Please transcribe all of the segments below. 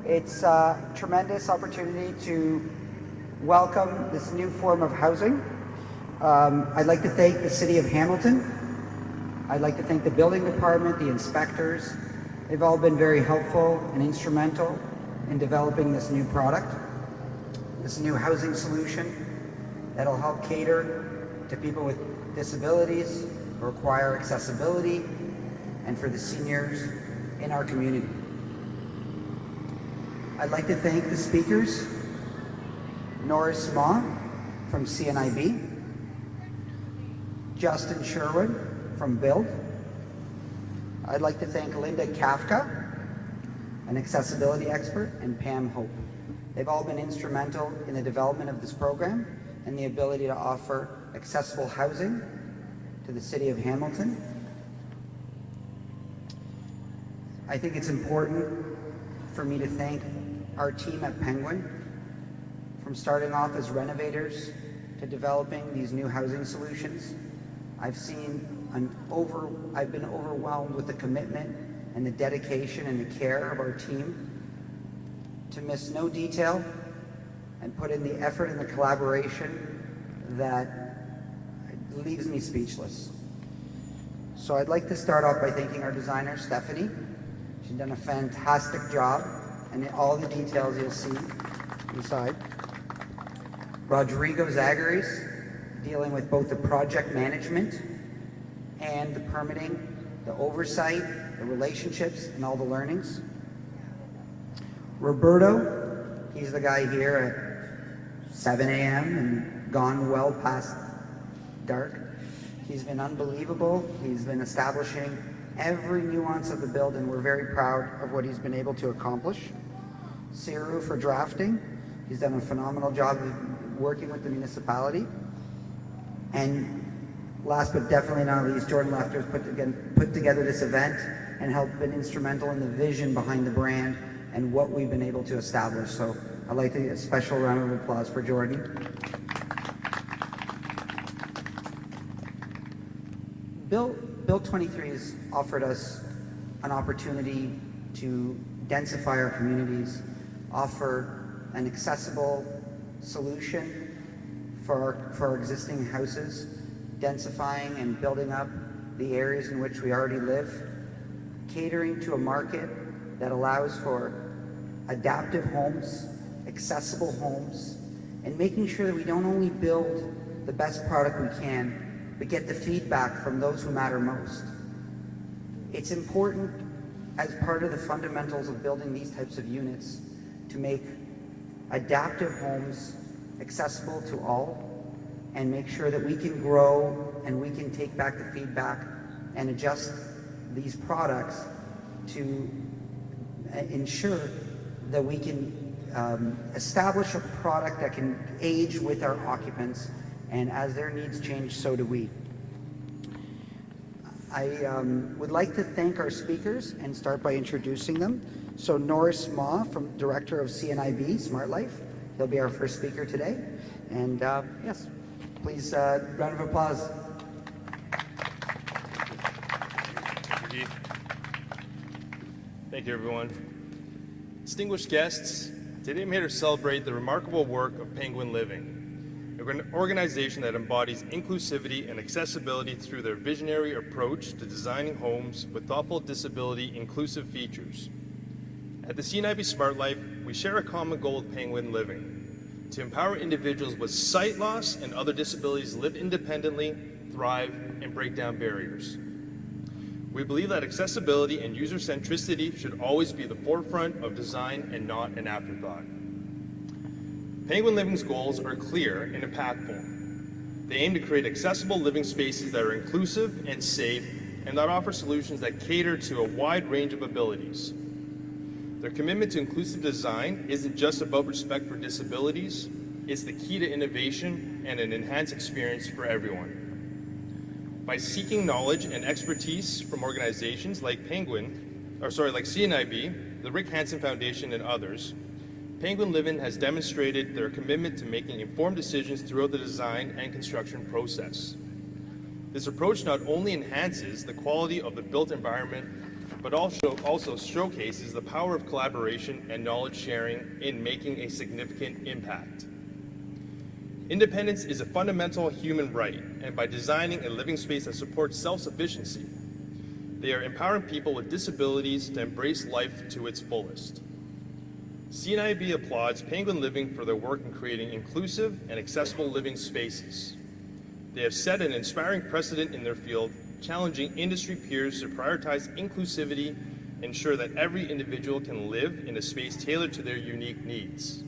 It's a tremendous opportunity to welcome this new form of housing. I'd like to thank the City of Hamilton. I'd like to thank the building department, the inspectors. They've all been very helpful and instrumental in developing this new product, this new housing solution that'll help cater to people with disabilities, require accessibility, and for the seniors in our community. I'd like to thank the speakers, Norris Ma from CNIB, Justin Sherwood from Build. I'd like to thank Linda Kafka, an accessibility expert, and Pam Hope. They've all been instrumental in the development of this program and the ability to offer accessible housing to the City of Hamilton. I think it's important for me to thank our team at Penguin, from starting off as renovators to developing these new housing solutions. I've been overwhelmed with the commitment and the dedication and the care of our team to miss no detail and put in the effort and the collaboration that leaves me speechless. So I'd like to start off by thanking our designer, Stephanie. She's done a fantastic job, and all the details you'll see inside. Rodrigo Zagaris, dealing with both the project management and the permitting, the oversight, the relationships, and all the learnings. Roberto, he's the guy here at 7 a.m. and gone well past dark. He's been unbelievable. He's been establishing every nuance of the build, and we're very proud of what he's been able to accomplish. Siru for drafting. He's done a phenomenal job of working with the municipality. And last but definitely not least, Jordan Lefter's put together this event and been instrumental in the vision behind the brand and what we've been able to establish. So I'd like to give a special round of applause for Jordan. Bill 23 has offered us an opportunity to densify our communities, offer an accessible solution for our existing houses, densifying and building up the areas in which we already live, catering to a market that allows for adaptive homes, accessible homes, and making sure that we don't only build the best product we can, but get the feedback from those who matter most. It's important as part of the fundamentals of building these types of units to make adaptive homes accessible to all and make sure that we can grow and we can take back the feedback and adjust these products to ensure that we can establish a product that can age with our occupants, and as their needs change, so do we. I would like to thank our speakers and start by introducing them. So Norris Ma, Director of CNIB, Smart Life, he'll be our first speaker today. And yes, please, round of applause. Thank you, everyone. Distinguished guests, today I'm here to celebrate the remarkable work of Penguin Living, an organization that embodies inclusivity and accessibility through their visionary approach to designing homes with thoughtful disability inclusive features. At the CNIB Smart Life, we share a common goal with Penguin Living: to empower individuals with sight loss and other disabilities live independently, thrive, and break down barriers. We believe that accessibility and user centricity should always be the forefront of design and not an afterthought. Penguin Living's goals are clear and impactful. They aim to create accessible living spaces that are inclusive and safe, and that offer solutions that cater to a wide range of abilities. Their commitment to inclusive design isn't just about respect for disabilities, it's the key to innovation and an enhanced experience for everyone. By seeking knowledge and expertise from organizations like CNIB, the Rick Hansen Foundation, and others, Penguin Living has demonstrated their commitment to making informed decisions throughout the design and construction process. This approach not only enhances the quality of the built environment, but also showcases the power of collaboration and knowledge sharing in making a significant impact. Independence is a fundamental human right, and by designing a living space that supports self-sufficiency, they are empowering people with disabilities to embrace life to its fullest. CNIB applauds Penguin Living for their work in creating inclusive and accessible living spaces. They have set an inspiring precedent in their field, challenging industry peers to prioritize inclusivity and ensure that every individual can live in a space tailored to their unique needs.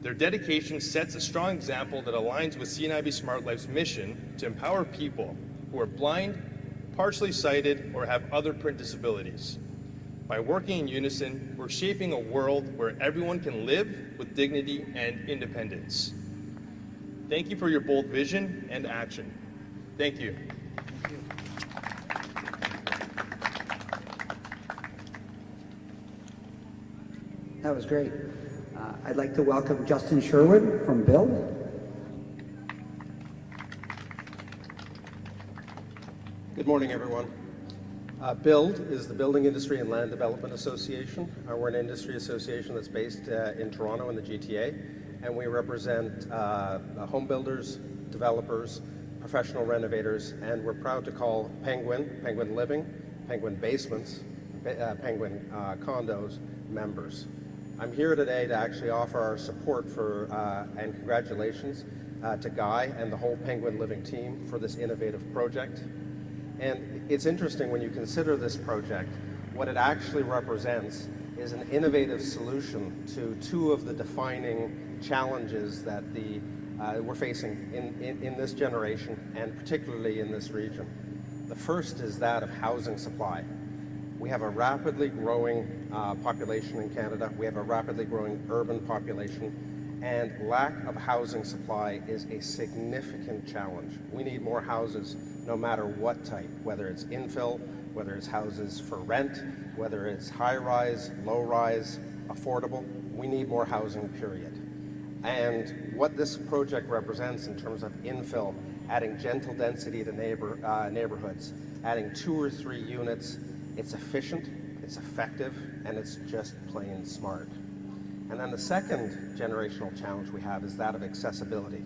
Their dedication sets a strong example that aligns with CNIB Smart Life's mission to empower people who are blind, partially sighted, or have other print disabilities. By working in unison, we're shaping a world where everyone can live with dignity and independence. Thank you for your bold vision and action. Thank you. Thank you. That was great. I'd like to welcome Justin Sherwood from Build. Good morning, everyone. BUILD is the Building Industry and Land Development Association. We're an industry association that's based in Toronto in the GTA, and we represent home builders, developers, professional renovators, and we're proud to call Penguin Living, Penguin Basements, Penguin Condos members. I'm here today to actually offer our support for and congratulations to Guy and the whole Penguin Living team for this innovative project. And it's interesting when you consider this project, what it actually represents is an innovative solution to two of the defining challenges that we're facing in this generation and particularly in this region. The first is that of housing supply. We have a rapidly growing population in Canada. We have a rapidly growing urban population, and lack of housing supply is a significant challenge. We need more houses no matter what type, whether it's infill, whether it's houses for rent, whether it's high-rise, low-rise, affordable. We need more housing, period. And what this project represents in terms of infill, adding gentle density to neighborhoods, adding 2 or 3 units, it's efficient, it's effective, and it's just plain smart. And then the second generational challenge we have is that of accessibility.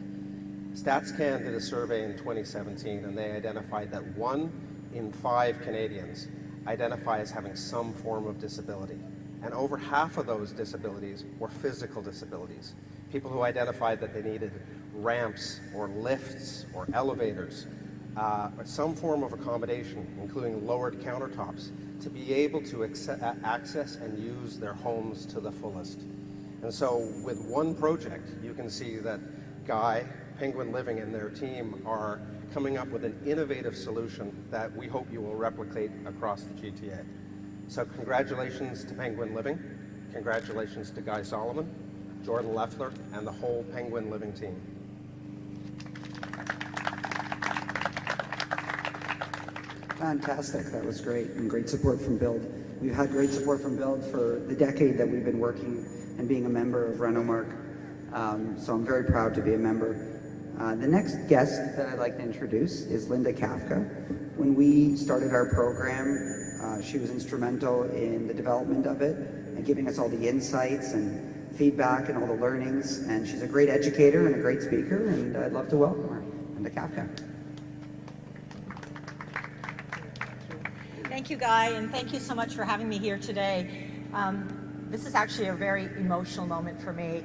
StatsCan did a survey in 2017, and they identified that 1 in 5 Canadians identify as having some form of disability. And over half of those disabilities were physical disabilities. People who identified that they needed ramps or lifts or elevators, or some form of accommodation, including lowered countertops, to be able to access and use their homes to the fullest. And so with one project, you can see that Guy, Penguin Living, and their team are coming up with an innovative solution that we hope you will replicate across the GTA. So congratulations to Penguin Living, congratulations to Guy Solomon, Jordan Leffler, and the whole Penguin Living team. Fantastic, that was great, and great support from Build. We've had great support from Build for the decade that we've been working and being a member of Renomark, so I'm very proud to be a member. The next guest that I'd like to introduce is Linda Kafka. When we started our program, she was instrumental in the development of it and giving us all the insights and feedback and all the learnings, and she's a great educator and a great speaker, and I'd love to welcome her. Linda Kafka. Thank you, Guy, and thank you so much for having me here today. This is actually a very emotional moment for me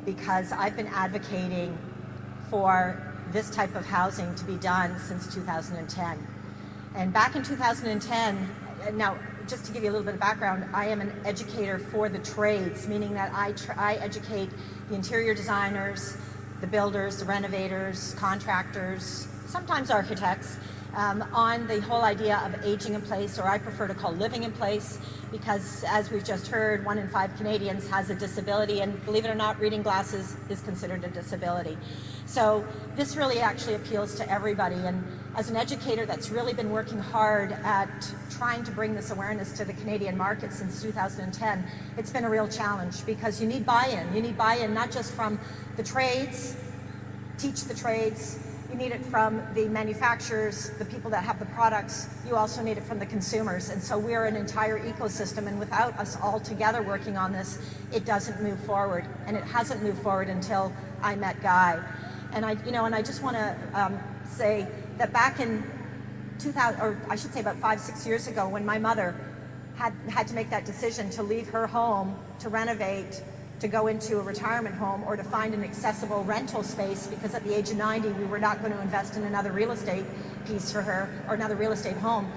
because I've been advocating for this type of housing to be done since 2010. And back in 2010, now just to give you a little bit of background, I am an educator for the trades, meaning that I educate the interior designers, the builders, the renovators, contractors, sometimes architects, on the whole idea of aging in place, or I prefer to call living in place, because as we've just heard, 1 in 5 Canadians has a disability, and believe it or not, reading glasses is considered a disability. So this really actually appeals to everybody, and as an educator that's really been working hard at trying to bring this awareness to the Canadian market since 2010, it's been a real challenge because you need buy-in. You need buy-in not just from the trades, teach the trades, You need it from the manufacturers, the people that have the products. You also need it from the consumers. And so we're an entire ecosystem, and without us all together working on this, it doesn't move forward. And it hasn't moved forward until I met Guy. And I just want to say that back in 2000, or I should say about 5-6 years ago, when my mother had to make that decision to leave her home, to renovate, to go into a retirement home, or to find an accessible rental space, because at the age of 90 we were not going to invest in another real estate piece for her, or another real estate home.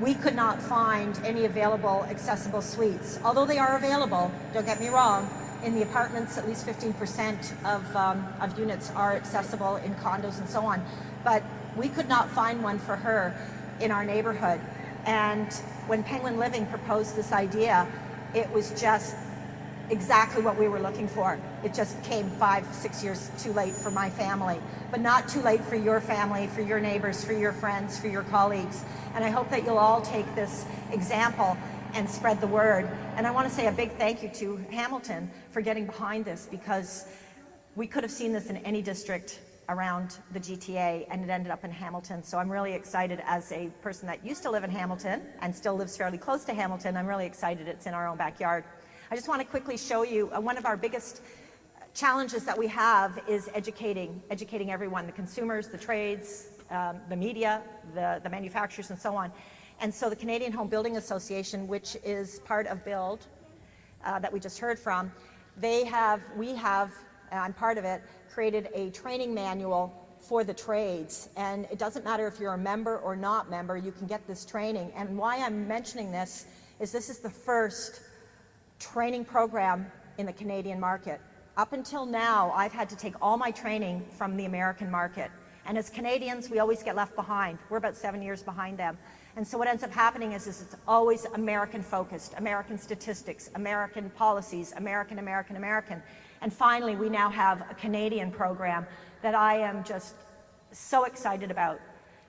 We could not find any available accessible suites. Although they are available, don't get me wrong, in the apartments at least 15% of units are accessible, in condos and so on. But we could not find one for her in our neighborhood. And when Penguin Living proposed this idea, it was just exactly what we were looking for. It just came 5-6 years too late for my family, but not too late for your family, for your neighbors, for your friends, for your colleagues. And I hope that you'll all take this example and spread the word. And I want to say a big thank you to Hamilton for getting behind this, because we could have seen this in any district around the GTA, and it ended up in Hamilton. So I'm really excited, as a person that used to live in Hamilton and still lives fairly close to Hamilton, I'm really excited it's in our own backyard. I just want to quickly show you one of our biggest challenges that we have is educating everyone, the consumers, the trades, the media, the manufacturers, and so on. And so the Canadian Home Building Association, which is part of BUILD, that we just heard from, we have, I'm part of it, created a training manual for the trades. And it doesn't matter if you're a member or not member, you can get this training. And why I'm mentioning this is the first training program in the Canadian market. Up until now, I've had to take all my training from the American market. And as Canadians, we always get left behind. We're about 7 years behind them. And so what ends up happening is it's always American focused, American statistics, American policies, American. And finally, we now have a Canadian program that I am just so excited about.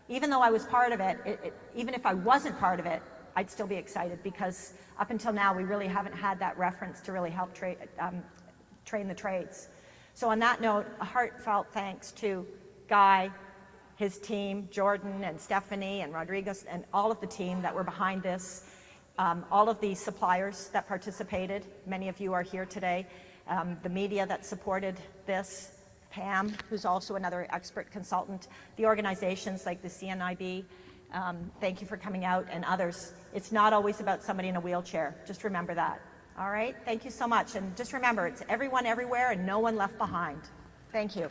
Even though I was part of it, even if I wasn't part of it, I'd still be excited, because up until now, we really haven't had that reference to really help train the trades. So on that note, a heartfelt thanks to Guy, his team, Jordan and Stephanie and Rodriguez, and all of the team that were behind this, all of the suppliers that participated. Many of you are here today. The media that supported this, Pam, who's also another expert consultant, the organizations like the CNIB, thank you for coming out, and others. It's not always about somebody in a wheelchair. Just remember that. All right? Thank you so much. And just remember, it's everyone everywhere and no one left behind. Thank you.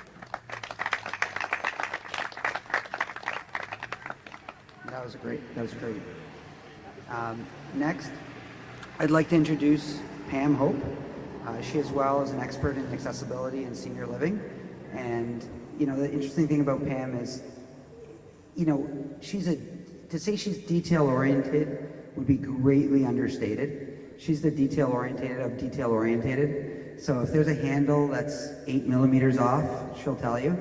That was great. Next, I'd like to introduce Pam Hope. She as well is an expert in accessibility and senior living. And, the interesting thing about Pam is, to say she's detail-oriented would be greatly understated. She's the detail-oriented of detail-oriented. So if there's a handle that's 8 millimeters off, she'll tell you.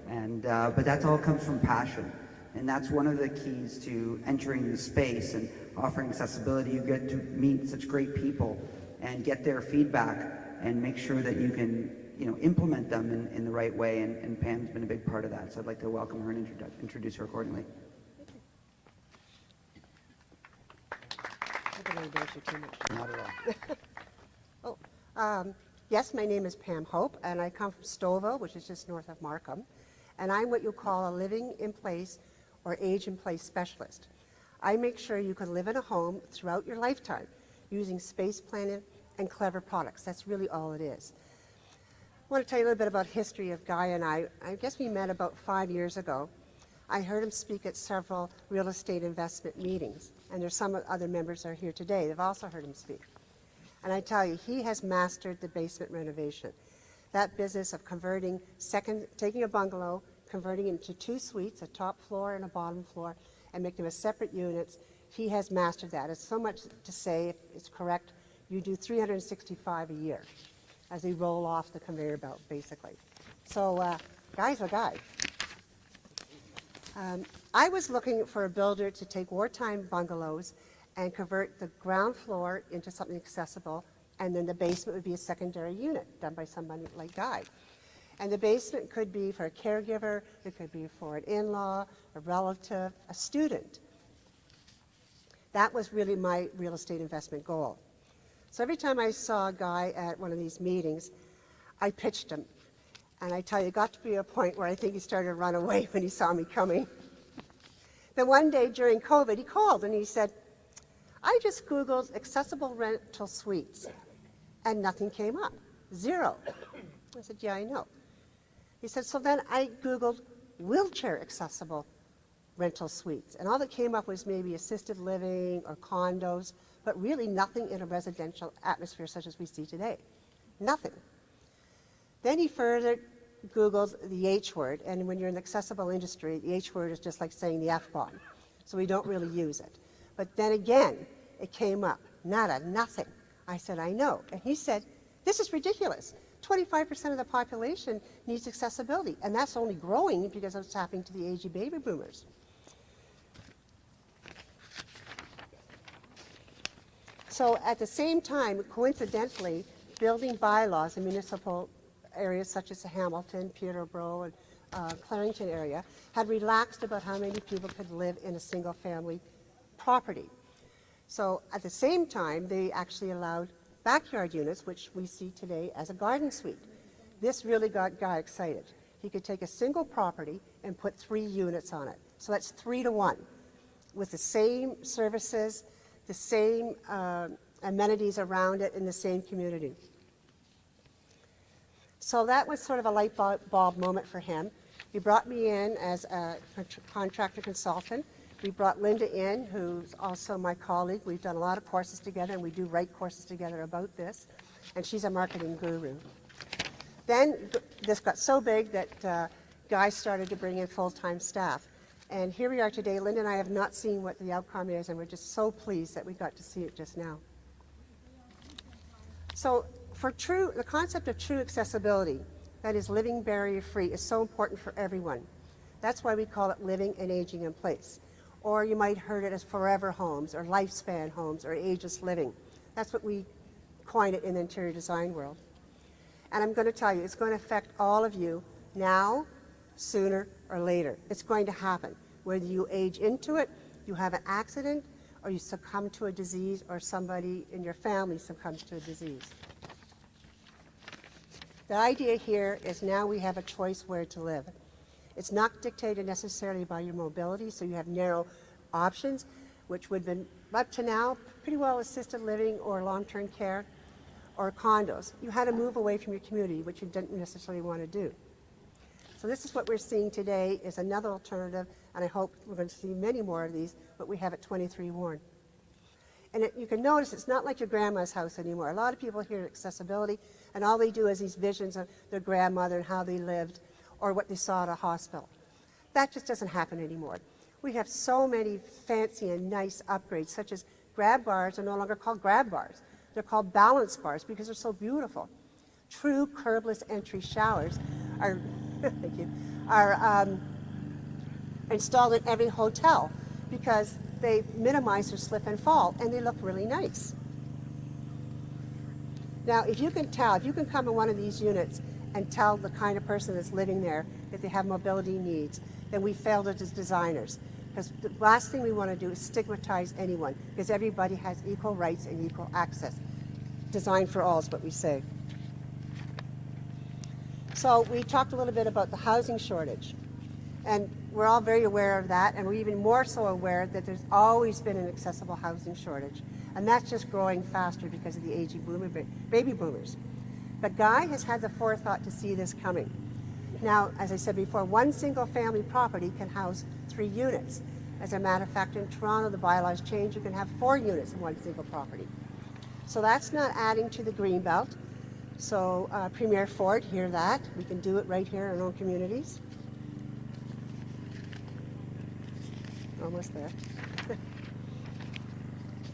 And but that all comes from passion. And that's one of the keys to entering the space and offering accessibility. You get to meet such great people and get their feedback and make sure that you can, implement them in the right way. And Pam's been a big part of that. So I'd like to welcome her and introduce her accordingly. Not at all. Yes, my name is Pam Hope, and I come from Stouffville, which is just north of Markham, and I'm what you call a living in place or age in place specialist. I make sure you can live in a home throughout your lifetime using space planning and clever products. That's really all it is. I want to tell you a little bit about history of Guy and I. I guess we met about 5 years ago. I heard him speak at several real estate investment meetings, and there's some other members that are here today. They've also heard him speak. And I tell you, he has mastered the basement renovation. That business of taking a bungalow, converting it into 2 suites, a top floor and a bottom floor, and making them as separate units, he has mastered that. It's so much to say, if it's correct, you do 365 a year as they roll off the conveyor belt, basically. So, Guy's a guy. I was looking for a builder to take wartime bungalows and convert the ground floor into something accessible, and then the basement would be a secondary unit done by somebody like Guy. And the basement could be for a caregiver, it could be for an in-law, a relative, a student. That was really my real estate investment goal. So every time I saw a guy at one of these meetings, I pitched him. And I tell you, it got to be a point where I think he started to run away when he saw me coming. Then one day during COVID, he called and he said, I just Googled accessible rental suites and nothing came up, 0. I said, yeah, I know. He said, so then I Googled wheelchair accessible rental suites, and all that came up was maybe assisted living or condos, but really nothing in a residential atmosphere such as we see today. Nothing. Then he further Googled the H word, and when you're in the accessible industry, the H word is just like saying the F-bomb, so we don't really use it. But then again, it came up, nada, nothing. I said, I know. And he said, this is ridiculous. 25% of the population needs accessibility, and that's only growing because of what's happening to the aging baby boomers. So at the same time, coincidentally, building bylaws in municipal areas such as Hamilton, Peterborough, and Clarington area had relaxed about how many people could live in a single family property. So at the same time, they actually allowed backyard units, which we see today as a garden suite. This really got Guy excited. He could take a single property and put 3 units on it. So that's 3 to 1 with the same services, the same amenities around it in the same community. So that was sort of a light bulb moment for him. He brought me in as a contractor consultant. We brought Linda in, who's also my colleague. We've done a lot of courses together, and we do write courses together about this. And she's a marketing guru. Then this got so big that Guy started to bring in full-time staff. And here we are today. Linda and I have not seen what the outcome is, and we're just so pleased that we got to see it just now. So the concept of true accessibility, that is living barrier-free, is so important for everyone. That's why we call it living and aging in place. Or you might have heard it as forever homes, or lifespan homes, or ageless living. That's what we coin it in the interior design world. And I'm going to tell you, it's going to affect all of you now, sooner, or later. It's going to happen. Whether you age into it, you have an accident, or you succumb to a disease, or somebody in your family succumbs to a disease. The idea here is now we have a choice where to live. It's not dictated necessarily by your mobility, so you have narrow options, which would have been, up to now, pretty well assisted living or long-term care or condos. You had to move away from your community, which you didn't necessarily want to do. So this is what we're seeing today, is another alternative, and I hope we're going to see many more of these, but we have at 23 Warren. And you can notice it's not like your grandma's house anymore. A lot of people hear accessibility, and all they do is these visions of their grandmother and how they lived, or what they saw at a hospital. That just doesn't happen anymore. We have so many fancy and nice upgrades, such as grab bars are no longer called grab bars. They're called balance bars because they're so beautiful. True curbless entry showers are, thank you, are installed in every hotel because they minimize their slip and fall, and they look really nice. Now, if you can come in one of these units and tell the kind of person that's living there that they have mobility needs, then we failed as designers. Because the last thing we want to do is stigmatize anyone, because everybody has equal rights and equal access. Design for all is what we say. So we talked a little bit about the housing shortage. And we're all very aware of that, and we're even more so aware that there's always been an accessible housing shortage. And that's just growing faster because of the aging baby boomers. But Guy has had the forethought to see this coming. Now, as I said before, one single family property can house 3 units. As a matter of fact, in Toronto, the bylaws change. You can have 4 units in one single property. So that's not adding to the green belt. So Premier Ford, hear that. We can do it right here in our own communities. Almost there.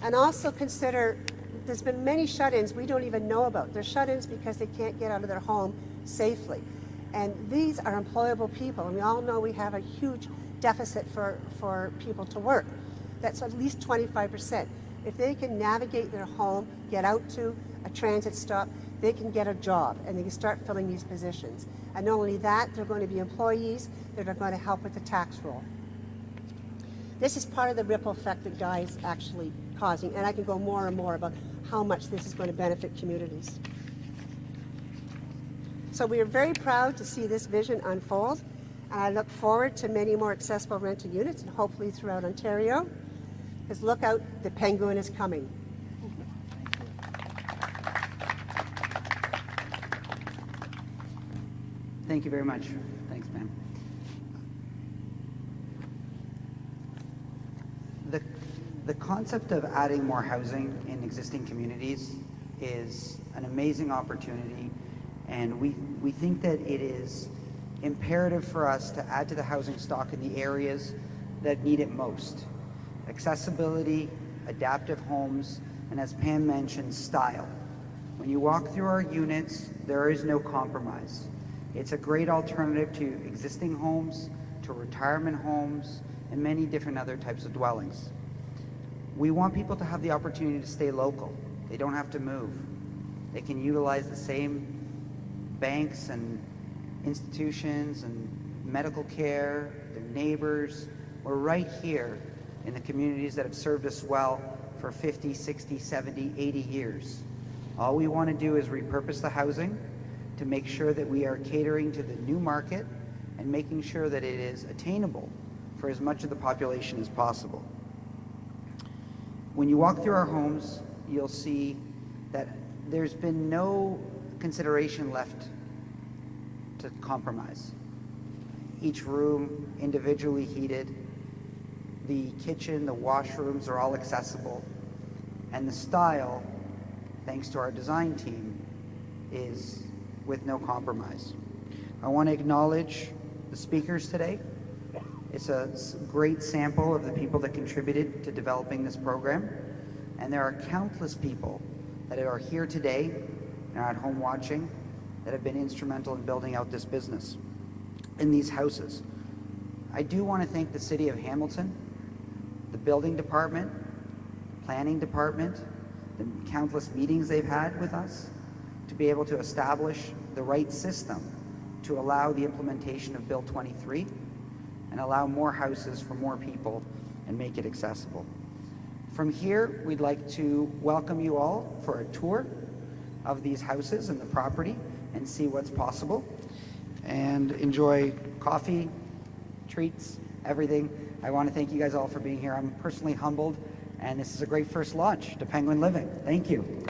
And also consider, there's been many shut-ins we don't even know about. They're shut-ins because they can't get out of their home safely. And these are employable people, and we all know we have a huge deficit for people to work. That's at least 25%. If they can navigate their home, get out to a transit stop, they can get a job and they can start filling these positions. And not only that, they're going to be employees that are going to help with the tax roll. This is part of the ripple effect that Guy is actually causing, and I can go more and more about how much this is going to benefit communities. So we are very proud to see this vision unfold, and I look forward to many more accessible rental units, and hopefully throughout Ontario, because look out, the penguin is coming. Thank you very much. Thanks, ma'am. The concept of adding more housing in existing communities is an amazing opportunity, and we think that it is imperative for us to add to the housing stock in the areas that need it most. Accessibility, adaptive homes, and as Pam mentioned, style. When you walk through our units, there is no compromise. It's a great alternative to existing homes, to retirement homes, and many different other types of dwellings. We want people to have the opportunity to stay local. They don't have to move. They can utilize the same banks and institutions and medical care, their neighbors. We're right here in the communities that have served us well for 50, 60, 70, 80 years. All we want to do is repurpose the housing to make sure that we are catering to the new market and making sure that it is attainable for as much of the population as possible. When you walk through our homes, you'll see that there's been no consideration left to compromise. Each room individually heated, the kitchen, the washrooms are all accessible, and the style, thanks to our design team, is with no compromise. I want to acknowledge the speakers today. It's a great sample of the people that contributed to developing this program, and there are countless people that are here today and are at home watching that have been instrumental in building out this business in these houses. I do want to thank the City of Hamilton, the Building Department, Planning Department, the countless meetings they've had with us to be able to establish the right system to allow the implementation of Bill 23 and allow more houses for more people and make it accessible. From here, we'd like to welcome you all for a tour of these houses and the property and see what's possible and enjoy coffee, treats, everything. I want to thank you guys all for being here. I'm personally humbled, and this is a great first launch to Penguin Living. Thank you.